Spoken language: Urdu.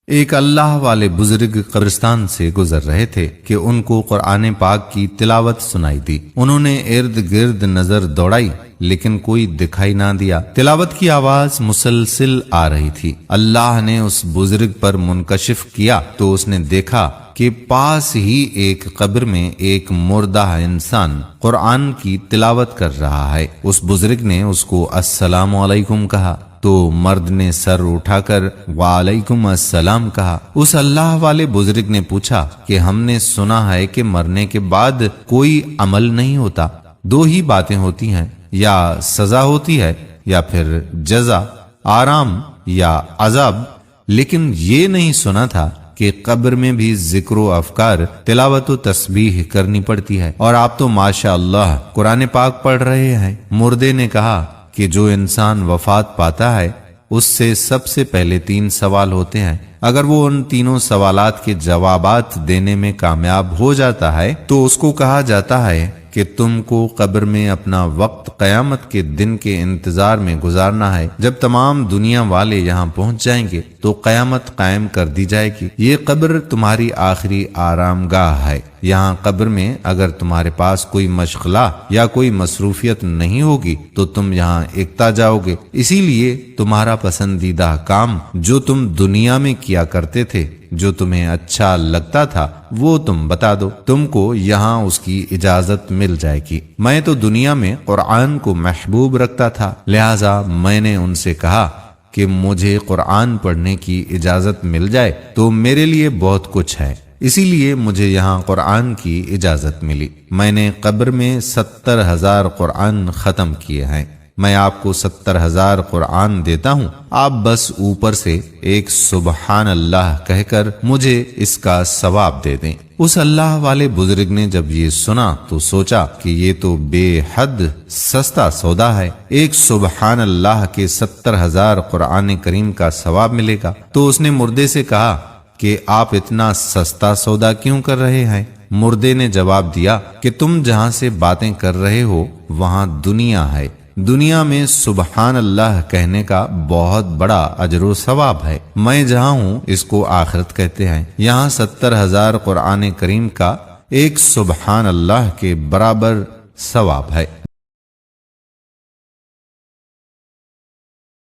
ایک اللہ والے بزرگ قبرستان سے گزر رہے تھے کہ ان کو قرآن پاک کی تلاوت سنائی دی۔ انہوں نے ارد گرد نظر دوڑائی لیکن کوئی دکھائی نہ دیا۔ تلاوت کی آواز مسلسل آ رہی تھی۔ اللہ نے اس بزرگ پر منکشف کیا تو اس نے دیکھا کہ پاس ہی ایک قبر میں ایک مردہ انسان قرآن کی تلاوت کر رہا ہے۔ اس بزرگ نے اس کو السلام علیکم کہا تو مرد نے سر اٹھا کر وعلیکم السلام کہا۔ اس اللہ والے بزرگ نے پوچھا کہ ہم نے سنا ہے کہ مرنے کے بعد کوئی عمل نہیں ہوتا، دو ہی باتیں ہوتی ہیں، یا سزا ہوتی ہے یا پھر جزا، آرام یا عذاب، لیکن یہ نہیں سنا تھا کہ قبر میں بھی ذکر و افکار، تلاوت و تسبیح کرنی پڑتی ہے، اور آپ تو ماشاءاللہ قرآن پاک پڑھ رہے ہیں۔ مردے نے کہا کہ جو انسان وفات پاتا ہے اس سے سب سے پہلے 3 سوال ہوتے ہیں، اگر وہ ان تینوں سوالات کے جوابات دینے میں کامیاب ہو جاتا ہے تو اس کو کہا جاتا ہے کہ تم کو قبر میں اپنا وقت قیامت کے دن کے انتظار میں گزارنا ہے۔ جب تمام دنیا والے یہاں پہنچ جائیں گے تو قیامت قائم کر دی جائے گی۔ یہ قبر تمہاری آخری آرام گاہ ہے۔ یہاں قبر میں اگر تمہارے پاس کوئی مشغلہ یا کوئی مصروفیت نہیں ہوگی تو تم یہاں اکتا جاؤ گے، اسی لیے تمہارا پسندیدہ کام جو تم دنیا میں کیا کرتے تھے، جو تمہیں اچھا لگتا تھا، وہ تم بتا دو، تم کو یہاں اس کی اجازت مل جائے گی۔ میں تو دنیا میں قرآن کو محبوب رکھتا تھا، لہٰذا میں نے ان سے کہا کہ مجھے قرآن پڑھنے کی اجازت مل جائے تو میرے لیے بہت کچھ ہے، اسی لیے مجھے یہاں قرآن کی اجازت ملی۔ میں نے قبر میں 70,000 قرآن ختم کیے ہیں۔ میں آپ کو 70,000 قرآن دیتا ہوں، آپ بس اوپر سے ایک سبحان اللہ کہہ کر مجھے اس کا ثواب دے دیں۔ اس اللہ والے بزرگ نے جب یہ سنا تو سوچا کہ یہ تو بے حد سستا سودا ہے، ایک سبحان اللہ کے 70,000 قرآن کریم کا ثواب ملے گا۔ تو اس نے مردے سے کہا کہ آپ اتنا سستا سودا کیوں کر رہے ہیں؟ مردے نے جواب دیا کہ تم جہاں سے باتیں کر رہے ہو وہاں دنیا ہے، دنیا میں سبحان اللہ کہنے کا بہت بڑا اجر و ثواب ہے، میں جہاں ہوں اس کو آخرت کہتے ہیں، یہاں 70,000 قرآن کریم کا ایک سبحان اللہ کے برابر ثواب ہے۔